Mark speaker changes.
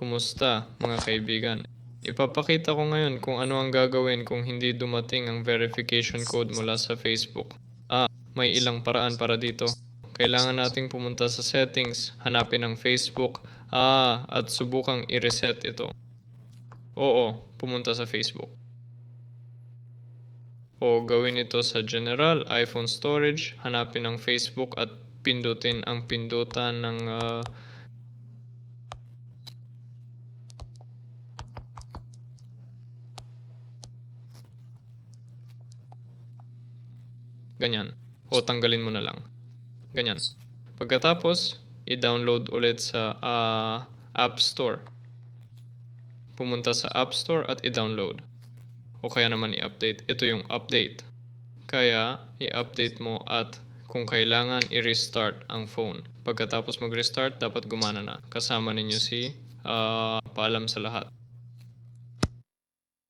Speaker 1: Kumusta mga kaibigan? Ipapakita ko ngayon kung ano ang gagawin kung hindi dumating ang verification code mula sa Facebook. May ilang paraan para dito. Kailangan nating pumunta sa settings, hanapin ang Facebook, at subukang i-reset ito. Oo, pumunta sa Facebook. O gawin ito sa General, iPhone Storage, hanapin ang Facebook at pindutin ang pindutan ng ganyan. O tanggalin mo na lang. Ganyan. Pagkatapos, i-download ulit sa App Store. Pumunta sa App Store at i-download. O kaya naman i-update. Ito yung update. Kaya, i-update mo at kung kailangan i-restart ang phone. Pagkatapos mag-restart, dapat gumana na. Kasama ninyo si paalam sa lahat.